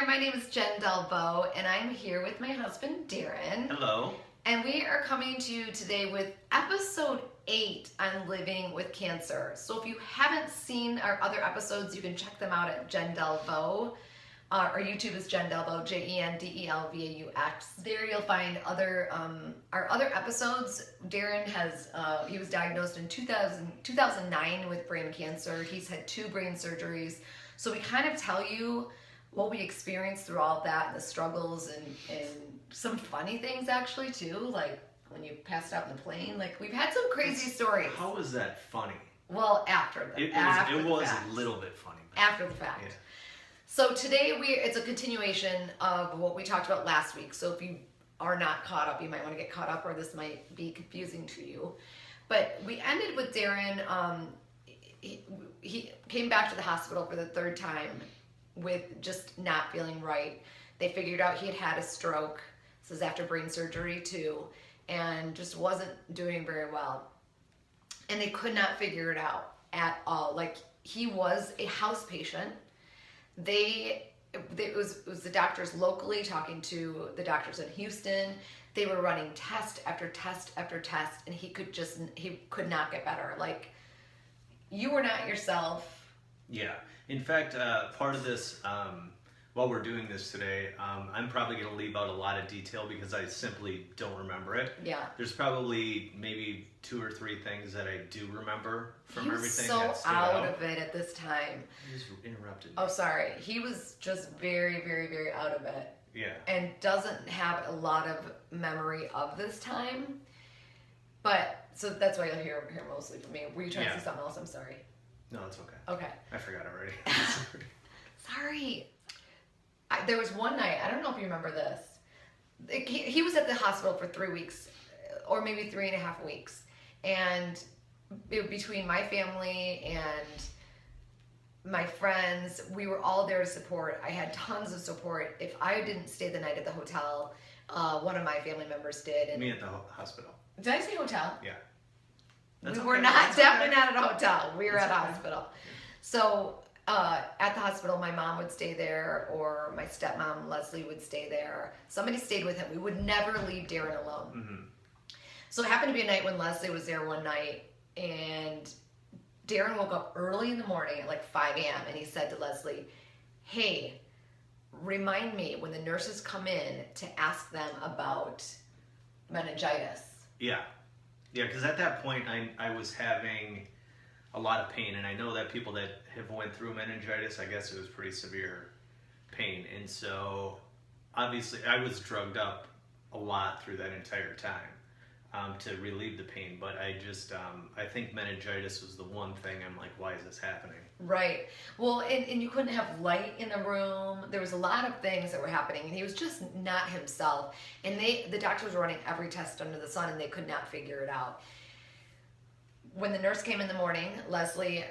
there, my name is Jen Delbo, and I'm here with my husband, Darren. Hello. And we are coming to you today with episode 8 on living with cancer. So if you haven't seen our other episodes, you can check them out at Jen Delvo. Our YouTube is Jen Delvo, Jendelvaux. There you'll find our other episodes. Darren he was diagnosed in 2009 with brain cancer. He's had 2 brain surgeries. So we kind of tell you what we experienced through all of that and the struggles and some funny things actually too, like when you passed out in the plane. Like we've had some crazy stories. How was that funny? Well, after It was a little bit funny. After the fact. Yeah. So today it's a continuation of what we talked about last week. So if you are not caught up, you might want to get caught up, or this might be confusing to you. But we ended with Darren. He came back to the hospital for the 3rd time with just not feeling right. They figured out he had had a stroke. This is after brain surgery too, and just wasn't doing very well. And they could not figure it out at all. Like, he was a house patient. It was the doctors locally talking to the doctors in Houston. They were running test after test after test, and he could not get better. Like, you were not yourself. Yeah. In fact, part of this, while we're doing this today, I'm probably going to leave out a lot of detail because I simply don't remember it. Yeah. There's probably maybe 2 or 3 things that I do remember from everything. He was that so stood out of it at this time. He just interrupted me. Oh, sorry. He was just very, very, very out of it. Yeah. And doesn't have a lot of memory of this time. But, so that's why you'll hear mostly from me. Were you trying to say something else? I'm sorry. No, it's okay. Okay. I forgot already. Sorry. There was one night, I don't know if you remember this. He was at the hospital for 3 weeks, or maybe 3.5 weeks. And between my family and my friends, we were all there to support. I had tons of support. If I didn't stay the night at the hotel, one of my family members did. And Me at the hospital. did I say hotel? Yeah. We were definitely not at a hotel. We were at a hospital. So at the hospital, my mom would stay there, or my stepmom, Leslie, would stay there. Somebody stayed with him. We would never leave Darren alone. Mm-hmm. So it happened to be a night when Leslie was there one night, and Darren woke up early in the morning at like 5 a.m. and he said to Leslie, "Hey, remind me when the nurses come in to ask them about meningitis." Yeah. Yeah, because at that point I was having a lot of pain, and I know that people that have went through meningitis, I guess it was pretty severe pain, and so obviously I was drugged up a lot through that entire time to relieve the pain, but I think meningitis was the one thing I'm like, why is this happening? Right. Well, and you couldn't have light in the room. There was a lot of things that were happening, and he was just not himself. And the doctors were running every test under the sun, and they could not figure it out. When the nurse came in the morning, Leslie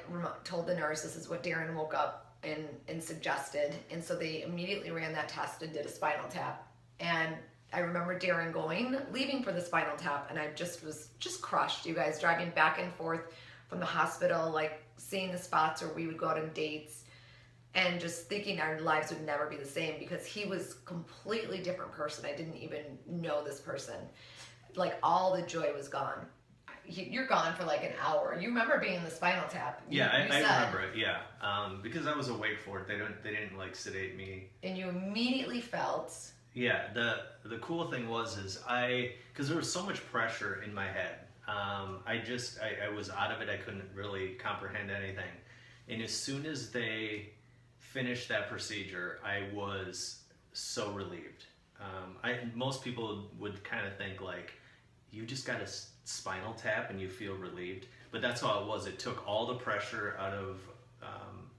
told the nurse this is what Darren woke up and suggested. And so they immediately ran that test and did a spinal tap. And I remember Darren leaving for the spinal tap, and I was crushed, you guys, driving back and forth from the hospital, like seeing the spots where we would go out on dates, and just thinking our lives would never be the same, because he was a completely different person. I didn't even know this person. Like, all the joy was gone. You're gone for like an hour. You remember being in the spinal tap. I remember it, yeah. Because I was awake for it. They didn't like sedate me. And you immediately felt... Yeah, the cool thing was because there was so much pressure in my head. I was out of it. I couldn't really comprehend anything. And as soon as they finished that procedure, I was so relieved. Most people would kind of think like, you just got a spinal tap and you feel relieved. But that's all it was. It took all the pressure out of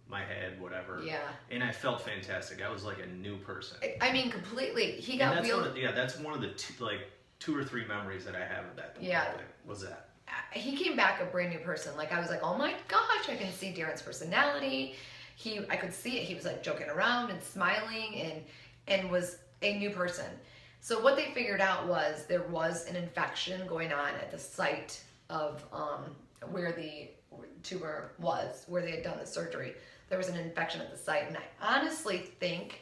my head, whatever. Yeah. And I felt fantastic. I was like a new person. I mean, completely. He got real. That's one of the 2 or 3 memories that I have of that. Yeah. Was that? He came back a brand new person. Like, I was like, oh my gosh, I can see Darren's personality. I could see it. He was like joking around and smiling and was a new person. So what they figured out was there was an infection going on at the site of where the tumor was, where they had done the surgery. There was an infection at the site, and I honestly think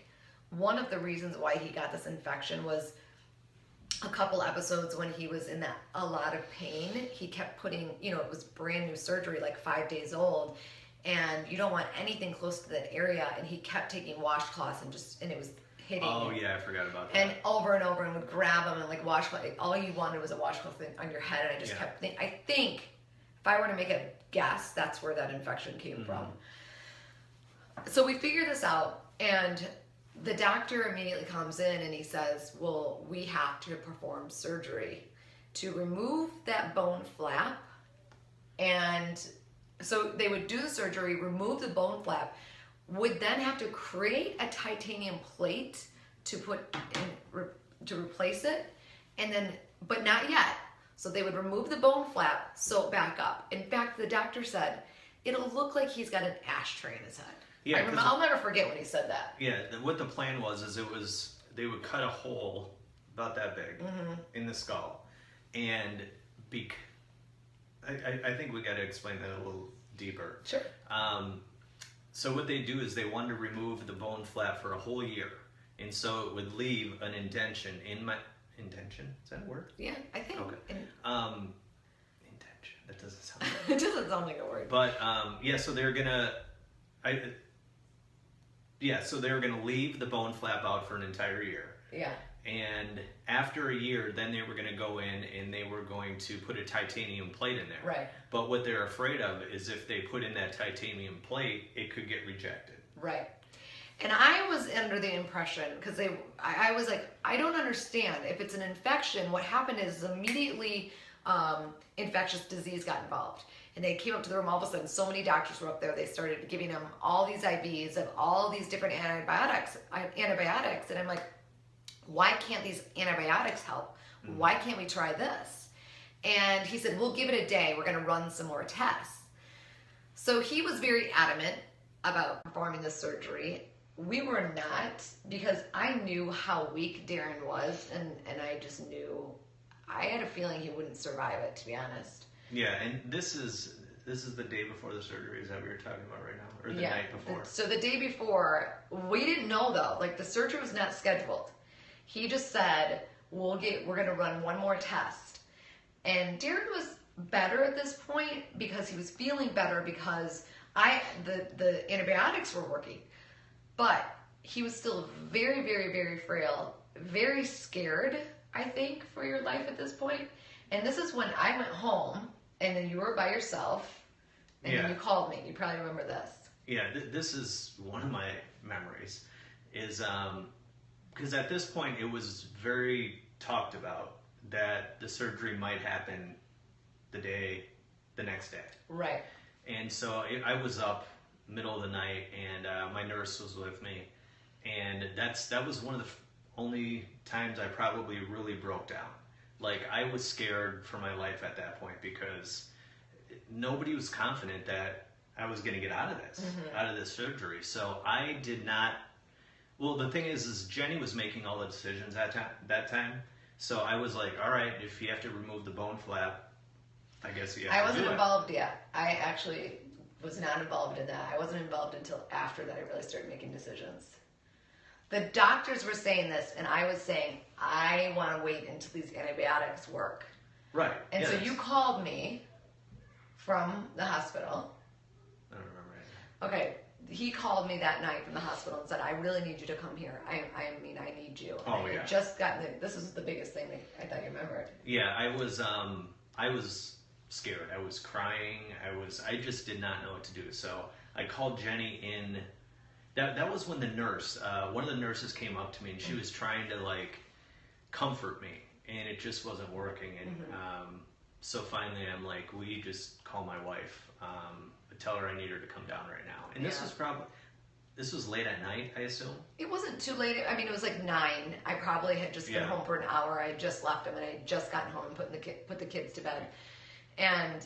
one of the reasons why he got this infection was a couple episodes when he was in a lot of pain. He kept putting, it was brand new surgery, like 5 days old, and you don't want anything close to that area. And he kept taking washcloths and it was hitting. Oh yeah, I forgot about that. And over and over, and would grab them and like washcloth. All you wanted was a washcloth on your head, and I just kept thinking. I think if I were to make a guess, that's where that infection came from. So we figure this out, and the doctor immediately comes in and he says, well, we have to perform surgery to remove that bone flap. And so they would do the surgery, remove the bone flap, would then have to create a titanium plate to put in, to replace it, and then, but not yet. So they would remove the bone flap, sew it back up. In fact, the doctor said, it'll look like he's got an ashtray in his head. Yeah, I'll never forget when he said that. Yeah, what the plan was is they would cut a hole about that big in the skull, and I think we got to explain that a little deeper. Sure. So what they do is they wanted to remove the bone flap for a whole year, and so it would leave an indention in my indention. Is that a word? Yeah, I think. Okay. Indention. That doesn't sound. It doesn't sound like a word. But yeah, so they're gonna. So they were going to leave the bone flap out for an entire year. Yeah. And after a year, then they were going to go in and they were going to put a titanium plate in there. Right. But what they're afraid of is if they put in that titanium plate, it could get rejected. Right. And I was under the impression, because I was like, I don't understand. If it's an infection, what happened is immediately infectious disease got involved. And they came up to the room, all of a sudden, so many doctors were up there, they started giving them all these IVs of all these different antibiotics. And I'm like, why can't these antibiotics help? Why can't we try this? And he said, we'll give it a day. We're going to run some more tests. So he was very adamant about performing the surgery. We were not, because I knew how weak Darren was, and I just knew, I had a feeling he wouldn't survive it, to be honest. Yeah, and this is the day before the surgery. Is that what you're talking about right now, or the night before? So the day before, we didn't know though. Like the surgery was not scheduled. He just said, we're gonna run one more test. And Darren was better at this point because he was feeling better because the antibiotics were working, but he was still very, very, very frail, very scared, I think, for your life at this point. And this is when I went home, and then you were by yourself, and then you called me. You probably remember this. Yeah, this is one of my memories, is because at this point it was very talked about that the surgery might happen the next day. Right. And so I was up middle of the night, and my nurse was with me, and that was one of the only times I probably really broke down. Like, I was scared for my life at that point because nobody was confident that I was going to get out of this surgery. So I did not. Well, the thing is Jenny was making all the decisions that time. So I was like, all right, if you have to remove the bone flap, I guess you have to do it. I wasn't involved yet. I actually was not involved in that. I wasn't involved until after that I really started making decisions. The doctors were saying this, and I was saying, I want to wait until these antibiotics work. Right. And so you called me from the hospital. I don't remember anything. Okay. He called me that night from the hospital and said, I really need you to come here. I need you. And I had just gotten this was the biggest thing that I thought you remembered. Yeah, I was scared. I was crying. I just did not know what to do. So I called Jenny in. That was when the nurse, one of the nurses came up to me, and she was trying to like comfort me, and it just wasn't working. And so finally I'm like, will you just call my wife, tell her I need her to come down right now. And this was late at night, I assume. It wasn't too late. I mean, it was like 9. I probably had just been home for an hour. I had just left him, and I had just gotten home and put the kids to bed. And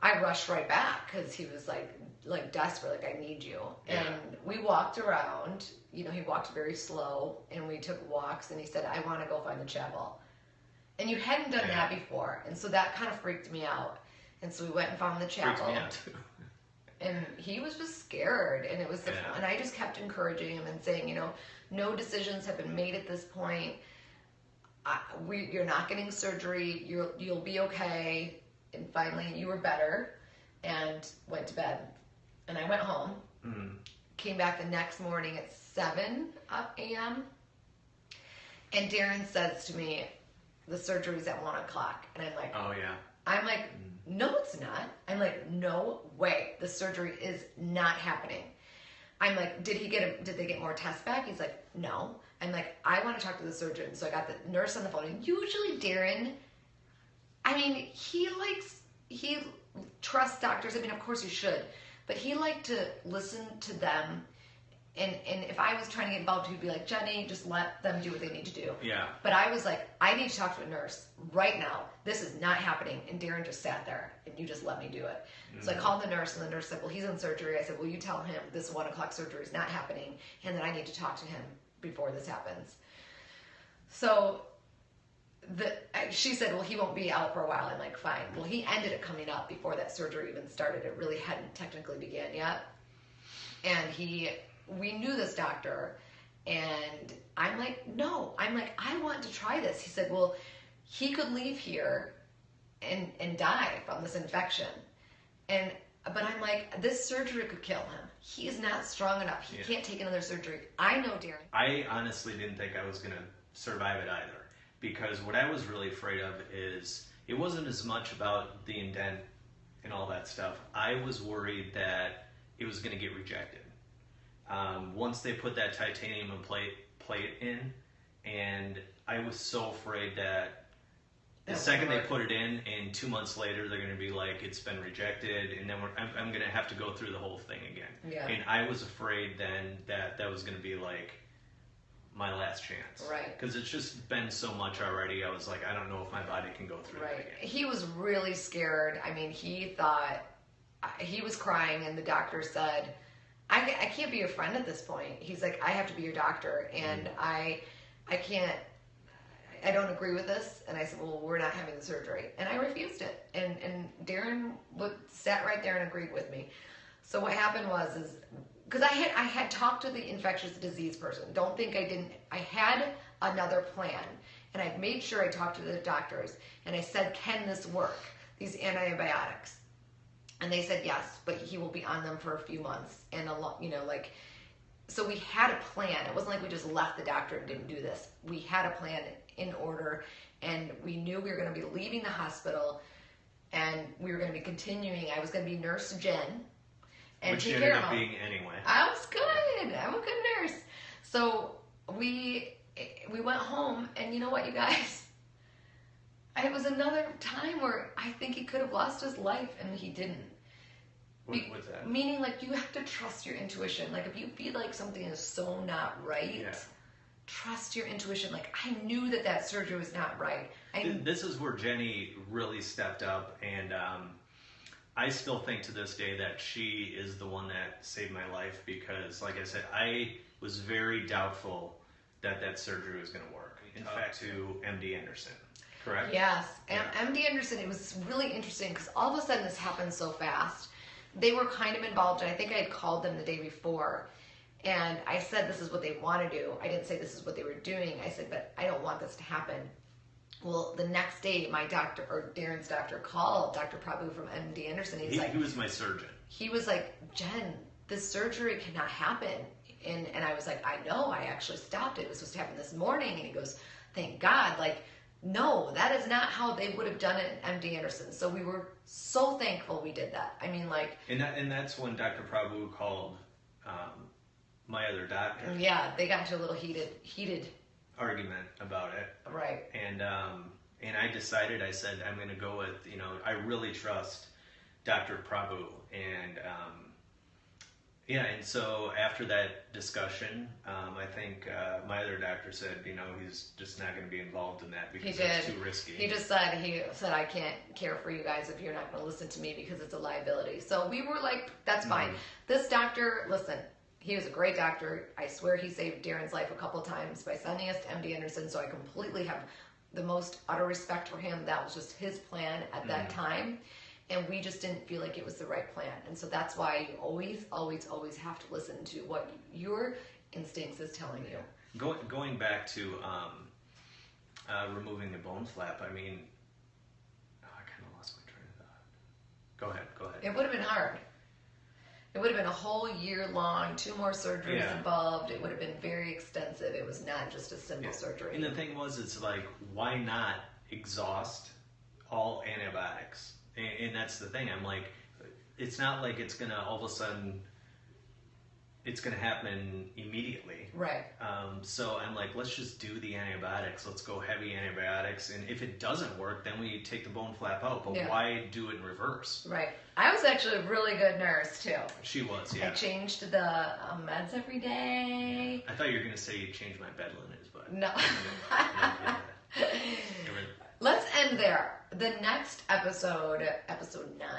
I rushed right back because he was like desperate, like, I need you. Yeah. And we walked around. He walked very slow, and we took walks, and he said, I want to go find the chapel. And you hadn't done that before, and so that kind of freaked me out. And so we went and found the chapel. Freaked me out too. And he was just scared, and it was and I just kept encouraging him and saying, no decisions have been made at this point. You're not getting surgery. You'll be okay. And finally, you were better, and went to bed. And I went home. Came back the next morning at 7 a.m. And Darren says to me, the surgery's at 1 o'clock. And I'm like, oh yeah. I'm like, no, it's not. I'm like, no way. The surgery is not happening. I'm like, did they get more tests back? He's like, no. I'm like, I want to talk to the surgeon. So I got the nurse on the phone. And usually Darren, I mean, he trusts doctors. I mean, of course you should. But he liked to listen to them. And if I was trying to get involved, he'd be like, Jenny, just let them do what they need to do. Yeah. But I was like, I need to talk to a nurse right now. This is not happening. And Darren just sat there, and you just let me do it. So I called the nurse, and the nurse said, well, he's in surgery. I said, well, you tell him this 1 o'clock surgery is not happening, and that I need to talk to him before this happens. So she said, well, he won't be out for a while. I'm like, fine. Well, he ended up coming up before that surgery even started. It really hadn't technically began yet. And we knew this doctor, and I'm like, no. I'm like, I want to try this. He said, well, he could leave here and die from this infection. But I'm like, this surgery could kill him. He's not strong enough. He can't take another surgery. I know, Darren. I honestly didn't think I was going to survive it either, because what I was really afraid of is it wasn't as much about the indent and all that stuff. I was worried that it was going to get rejected. Once they put that titanium plate in, and I was so afraid that the second they put it in, and 2 months later, they're going to be like, it's been rejected, and then I'm going to have to go through the whole thing again. Yeah. And I was afraid then that was going to be like my last chance. Right. Because it's just been so much already. I was like, I don't know if my body can go through that again. He was really scared. I mean, he thought, he was crying, and the doctor said, I can't be your friend at this point. He's like, I have to be your doctor, and I can't. I don't agree with this. And I said, well, we're not having the surgery. And I refused it. And Darren sat right there and agreed with me. So what happened is because I had talked to the infectious disease person. Don't think I didn't. I had another plan. And I made sure I talked to the doctors. And I said, can this work? These antibiotics. And they said, yes, but he will be on them for a few months. And so we had a plan. It wasn't like we just left the doctor and didn't do this. We had a plan in order, and we knew we were going to be leaving the hospital, and we were going to be continuing. I was going to be Nurse Jen, and which take ended care up of him. being anyway. I was good. I'm a good nurse. So we went home, and you know what, you guys? It was another time where I think he could have lost his life, and he didn't. What's that? Meaning, like, you have to trust your intuition. Like, if you feel like something is so not right, trust your intuition. Like, I knew that surgery was not right. This is where Jenny really stepped up, and I still think to this day that she is the one that saved my life, because, like I said, I was very doubtful that surgery was going to work. In fact, to MD Anderson, correct? Yes. MD Anderson, it was really interesting because all of a sudden this happened so fast. They were kind of involved, and I think I had called them the day before, and I said this is what they want to do. I didn't say this is what they were doing. I said, but I don't want this to happen. Well, the next day, my doctor, or Darren's doctor, called Dr. Prabhu from MD Anderson. He was my surgeon. He was like, Jen, this surgery cannot happen. And I was like, I know, I actually stopped it. It was supposed to happen this morning. And he goes, thank God. Like, no, that is not how they would have done it at MD Anderson. So we were so thankful we did that. I mean, like... And that's when Dr. Prabhu called my other doctor. Yeah, they got into a little heated argument about it. Right. And I decided, I said, I'm going to go with, I really trust Dr. Prabhu. And and so after that discussion, I think my other doctor said, he's just not going to be involved in that because it's too risky. He said, I can't care for you guys if you're not going to listen to me because it's a liability. So we were like, that's fine. This doctor, listen, he was a great doctor. I swear he saved Darren's life a couple of times by sending us to MD Anderson. So I completely have the most utter respect for him. That was just his plan at that time. And we just didn't feel like it was the right plan. And so that's why you always, always, always have to listen to what your instincts is telling you. Going back to removing the bone flap, I mean, I kind of lost my train of thought. Go ahead. It would have been hard. It would have been a whole year long, 2 more surgeries Yeah. involved. It would have been very extensive. It was not just a simple surgery. And the thing was, it's like, why not exhaust all antibiotics? And that's the thing. I'm like, it's not like it's gonna all of a sudden, it's gonna happen immediately. Right. So I'm like, let's just do the antibiotics. Let's go heavy antibiotics. And if it doesn't work, then we take the bone flap out. But Yeah. why do it in reverse? Right. I was actually a really good nurse too. She was, I yeah. changed the meds every day. I thought you were gonna say you changed my bed linens, but No. yeah. Let's end there. The next episode, episode 9,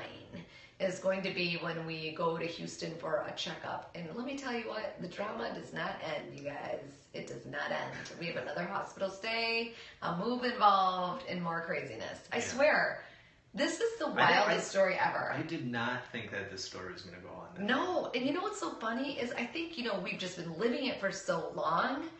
is going to be when we go to Houston for a checkup. And let me tell you what, the drama does not end, you guys. It does not end. We have another hospital stay, a move involved, and more craziness. I swear, this is the wildest story ever. I did not think that this story was going to go on. No, and you know what's so funny is I think, we've just been living it for so long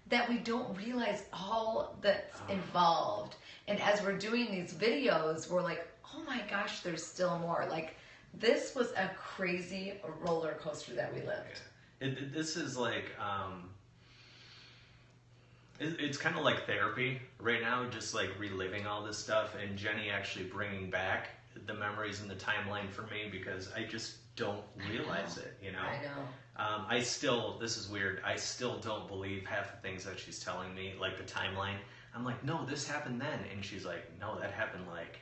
that we don't realize all that's involved. And as we're doing these videos, we're like, oh my gosh, there's still more. Like, this was a crazy roller coaster that we lived. This is like, it's kind of like therapy right now, just like reliving all this stuff, and Jenny actually bringing back the memories and the timeline for me, because I just don't realize it, I know. I still, this is weird, I still don't believe half the things that she's telling me, like the timeline. I'm like, no, this happened then. And she's like, no, that happened like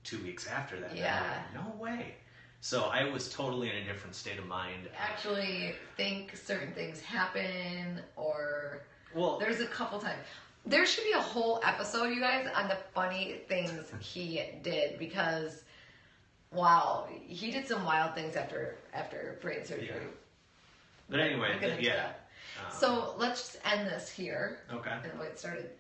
2 weeks after that. Yeah. Like, no way. So I was totally in a different state of mind. Actually think certain things happen, or Well, there's a couple times. There should be a whole episode, you guys, on the funny things he did, because wow, he did some wild things after brain surgery. Yeah. But anyway, We'll get into that. So let's just end this here. Okay. And the way it started.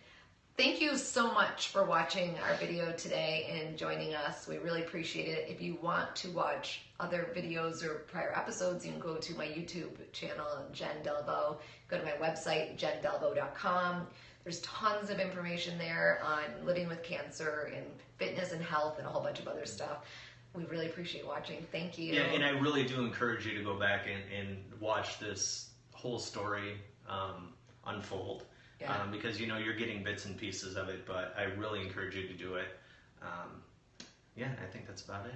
Thank you so much for watching our video today and joining us. We really appreciate it. If you want to watch other videos or prior episodes, you can go to my YouTube channel, Jen Delvo. Go to my website, jendelvo.com. There's tons of information there on living with cancer and fitness and health and a whole bunch of other stuff. We really appreciate watching. Thank you. Yeah, and I really do encourage you to go back and watch this whole story unfold. Yeah. Because you're getting bits and pieces of it, but I really encourage you to do it. Yeah, I think that's about it.